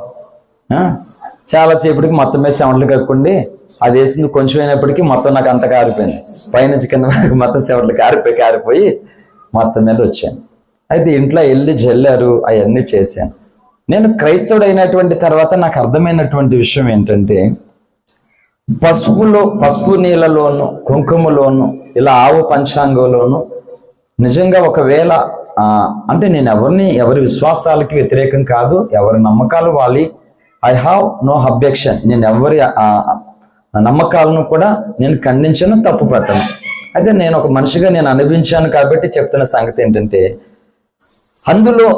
చాలా సేపటికి మొత్తం మీద చెమటలు కక్కుండి అది వేసింది కొంచెం అయినప్పటికీ మొత్తం నాకు అంత కారిపోయింది. పైనుంచి కింద వరకు మొత్తం చెమటలు కారిపోయి మొత్తం మీద వచ్చాను. అయితే ఇంట్లో వెళ్ళి జల్లారు, అవన్నీ చేశాను. నేను క్రైస్తవుడు అయినటువంటి తర్వాత నాకు అర్థమైనటువంటి విషయం ఏంటంటే, పసుపు నీళ్ళలోను కుంకుమలోను ఇలా ఆవు పంచాంగంలోను నిజంగా ఒకవేళ అంటే నేను ఎవరి విశ్వాసాలకి వ్యతిరేకం కాదు, ఎవరి నమ్మకాలు వాళ్ళి. I have no objection. నేను ఎవరి నమ్మకాలను కూడా నేను ఖండించను, తప్పు పట్టను. అయితే నేను ఒక మనిషిగా నేను అనుభవించాను కాబట్టి చెప్తున్న సంగతి ఏంటంటే, అందులో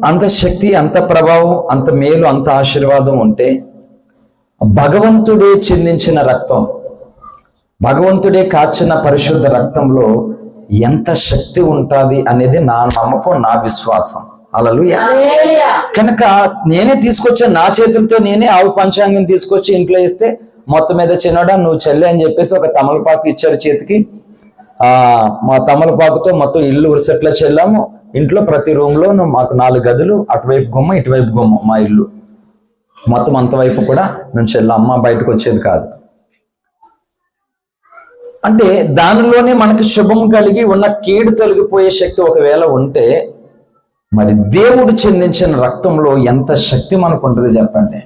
అంత శక్తి, అంత ప్రభావం, అంత మేలు, అంత ఆశీర్వాదం ఉంటే భగవంతుడే చిందించిన రక్తం, భగవంతుడే కాచిన పరిశుద్ధ రక్తంలో ఎంత శక్తి ఉంటుంది అనేది నా నమ్మకం, నా విశ్వాసం. హల్లెలూయా. కనుక నేనే తీసుకొచ్చాను, నా చేతులతో నేనే ఆవు పంచాంగం తీసుకొచ్చి ఇంట్లో వేస్తే మొత్తం మీద చిన్నడా నువ్వు చెల్లి అని చెప్పేసి ఒక తమలపాకు ఇచ్చారు చేతికి. మా తమలపాకుతో మొత్తం ఇల్లు ఉరిసెట్లో చెల్లాము. ఇంట్లో ప్రతి రూమ్ లో మాకు 4 గదులు, అటువైపు గుమ్మ ఇటువైపు గుమ్మ మా ఇల్లు మొత్తం అంతవైపు కూడా మేము చెల్లాం. అమ్మ బయటకు వచ్చేది కాదు. అంటే దానిలోనే మనకి శుభం కలిగి ఉన్న కీడు తొలగిపోయే శక్తి ఒకవేళ ఉంటే, మరి దేవుడు చెందించిన రక్తంలో ఎంత శక్తి మనకు ఉంటుంది చెప్పండి.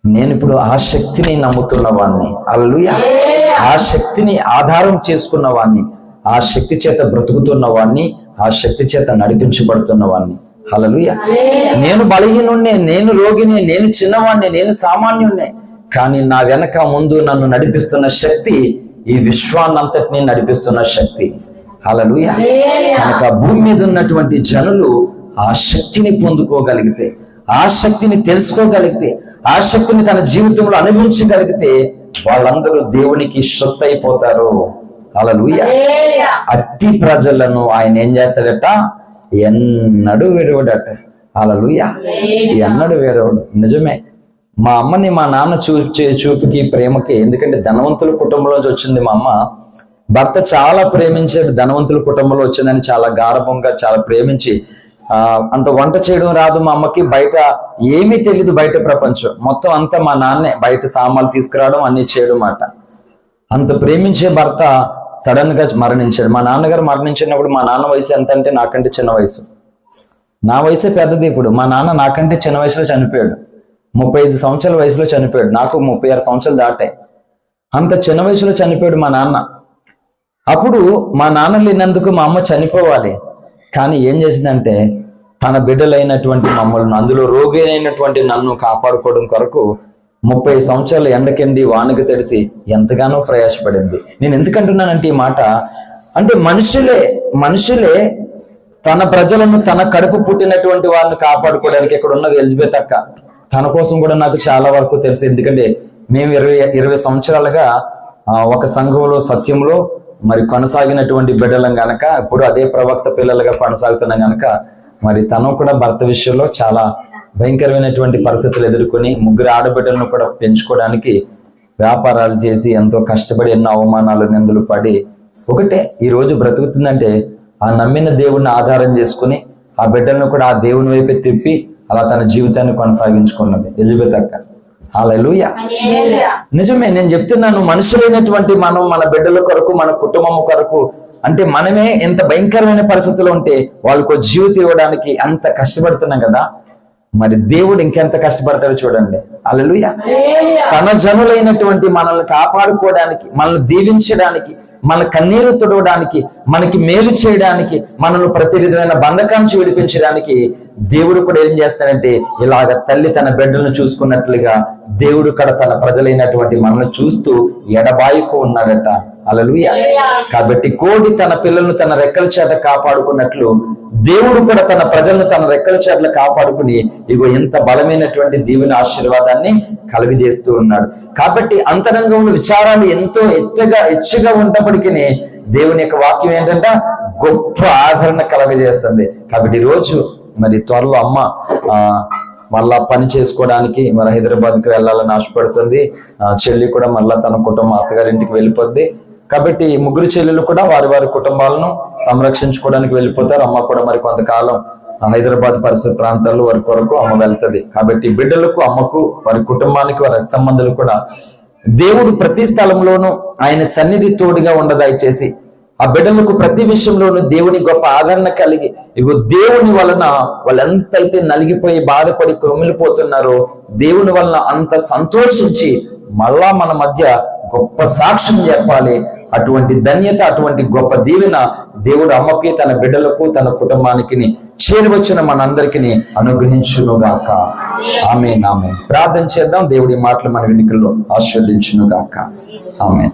నేను ఇప్పుడు ఆ శక్తిని నమ్ముతున్న వాడిని, హల్లెలూయా. ఆ శక్తిని ఆధారం చేసుకున్న వాడిని, ఆ శక్తి చేత బ్రతుకుతున్న వాడిని, ఆ శక్తి చేత నడిపించబడుతున్న వాడిని, హల్లెలూయా. నేను బలహీనుణ్ణే, నేను రోగిని, నేను చిన్నవాడిని, నేను సామాన్యుణ్ణే, కానీ నా వెనక ముందు నన్ను నడిపిస్తున్న శక్తి ఈ విశ్వాన్నంతటిని నడిపిస్తున్న శక్తి, హల్లెలూయా. కనుక భూమి మీద ఉన్నటువంటి జనులు ఆ శక్తిని పొందుకోగలిగితే, ఆ శక్తిని తెలుసుకోగలిగితే, ఆ శక్తిని తన జీవితంలో అనుభవించగలిగితే వాళ్ళందరూ దేవునికి సొత్తు అయిపోతారు, హల్లెలూయా. అట్టి ప్రజలను ఆయన ఏం చేస్తాడట, ఎన్నడూ విడవడట, హల్లెలూయా. ఎన్నడూ విడవడు. నిజమే. మా అమ్మని మా నాన్న చూపుకి ప్రేమకి, ఎందుకంటే ధనవంతుల కుటుంబంలోంచి వచ్చింది మా అమ్మ. భర్త చాలా ప్రేమించాడు, ధనవంతుల కుటుంబంలో వచ్చిందని చాలా గారభంగా చాలా ప్రేమించి, అంత వంట చేయడం రాదు మా అమ్మకి, బయట ఏమీ తెలియదు, బయట ప్రపంచం మొత్తం అంతా మా నాన్నే, బయట సామాన్లు తీసుకురావడం అన్ని చేయడం మాట. అంత ప్రేమించే భర్త సడన్ గా మరణించాడు. మా నాన్నగారు మరణించినప్పుడు మా నాన్న వయసు ఎంత అంటే నాకంటే చిన్న వయసు, నా వయసే పెద్దది. ఇప్పుడు మా నాన్న నాకంటే చిన్న వయసులో చనిపోయాడు, 35 సంవత్సరాల వయసులో చనిపోయాడు. నాకు 36 సంవత్సరాలు దాటాయి. అంత చిన్న వయసులో చనిపోయాడు మా నాన్న. అప్పుడు మా నాన్న లేనందుకు మా అమ్మ చనిపోవాలి, కానీ ఏం చేసిందంటే తన బిడ్డలైనటువంటి మమ్మల్ని, అందులో రోగి అయినటువంటి నన్ను కాపాడుకోవడం కొరకు 30 సంవత్సరాలు ఎండకెండి వానకి తెలిసి ఎంతగానో ప్రయాసపడింది. నేను ఎందుకంటున్నానంటే ఈ మాట, అంటే మనుషులే తన ప్రజలను, తన కడుపు పుట్టినటువంటి వారిని కాపాడుకోవడానికి. ఇక్కడ ఉన్నది ఎలిజబెత్ అక్క, తన కోసం కూడా నాకు చాలా వరకు తెలుసు. ఎందుకంటే మేము 20 సంవత్సరాలుగా ఒక సంఘంలో సత్యంలో మరి కొనసాగినటువంటి బిడ్డలం గనక, ఇప్పుడు అదే ప్రవక్త పిల్లలుగా కొనసాగుతున్నాం గనక, మరి తను కూడా భర్త విషయంలో చాలా భయంకరమైనటువంటి పరిస్థితులు ఎదుర్కొని 3 ఆడబిడ్డలను కూడా పెంచుకోవడానికి వ్యాపారాలు చేసి ఎంతో కష్టపడి ఎన్నో అవమానాలు నిందలు పడి ఒకటే ఈ రోజు బ్రతుకుతుందంటే ఆ నమ్మిన దేవుడిని ఆధారం చేసుకుని ఆ బిడ్డలను కూడా ఆ దేవుని వైపే తిప్పి అలా తన జీవితాన్ని కొనసాగించుకున్నది ఎలిజబెత్ అక్క. హల్లెలూయా. నిజమే, నేను చెప్తున్నాను, మనుషులైనటువంటి మనం మన బిడ్డల కొరకు, మన కుటుంబం కొరకు, అంటే మనమే ఎంత భయంకరమైన పరిస్థితుల్లో ఉంటే వాళ్ళకు జీవితం ఇవ్వడానికి అంత కష్టపడుతున్నాం కదా, మరి దేవుడు ఇంకెంత కష్టపడతాడో చూడండి. హల్లెలూయా. తన జనులైనటువంటి మనల్ని కాపాడుకోవడానికి, మనల్ని దీవించడానికి, మన కన్నీరు తుడవడానికి, మనకి మేలు చేయడానికి, మనల్ని ప్రతి విధమైన బంధకాంచి విడిపించడానికి దేవుడు కూడా ఏం చేస్తాడంటే, ఇలాగ తల్లి తన బిడ్డలను చూసుకున్నట్లుగా దేవుడు కూడా తన ప్రజలైనటువంటి మనల్ని చూస్తూ ఎడబాయికు ఉన్నాడట. హల్లెలూయా. కాబట్టి కోడి తన పిల్లలను తన రెక్కల చేత కాపాడుకున్నట్లు దేవుడు కూడా తన ప్రజలను తన రెక్కల చేతల కాపాడుకుని ఇగో ఎంత బలమైనటువంటి దీవెన ఆశీర్వాదాన్ని కలుగజేస్తూ ఉన్నాడు. కాబట్టి అంతరంగంలో విచారాలు ఎంతో హెచ్చుగా ఉన్నప్పటికీ దేవుని యొక్క వాక్యం ఏంటంటే గొప్ప ఆదరణ కలుగజేస్తుంది. కాబట్టి ఈ రోజు మరి త్వరలో అమ్మ మళ్ళా పని చేసుకోవడానికి మరి హైదరాబాద్కి వెళ్ళాలని ఆశపడుతుంది. చెల్లి కూడా మళ్ళా తన కుటుంబం అత్తగారింటికి వెళ్ళిపోద్ది. కాబట్టి ముగ్గురు చెల్లెలు కూడా వారి వారి కుటుంబాలను సంరక్షించుకోవడానికి వెళ్ళిపోతారు. అమ్మ కూడా మరి కొంతకాలం హైదరాబాద్ పరిసర ప్రాంతాల్లో వారి కొరకు అమ్మ వెళ్తుంది. కాబట్టి బిడ్డలకు, అమ్మకు, వారి కుటుంబానికి, వారి సంబంధాలు కూడా దేవుడు ప్రతి స్థలంలోనూ ఆయన సన్నిధి తోడుగా ఉండదయచేసి ఆ బిడ్డలకు ప్రతి విషయంలోనూ దేవుని గొప్ప ఆదరణ కలిగి ఇగో దేవుని వలన వాళ్ళు ఎంతైతే నలిగిపోయి బాధపడి క్రొమిలిపోతున్నారో దేవుని వలన అంత సంతోషించి మళ్ళా మన మధ్య గొప్ప సాక్ష్యం చెప్పాలి. అటువంటి ధన్యత, అటువంటి గొప్ప దీవెన దేవుడు అమ్మకి, తన బిడ్డలకు, తన కుటుంబానికి చేరువచ్చిన మనందరికీ అనుగ్రహించునుగాక. ఆమేన్. ఆమేన్. ప్రార్థన చేద్దాం. దేవుడి మాటలు మన వెనుకల్లో ఆశీర్వదించునుగాక. ఆమేన్.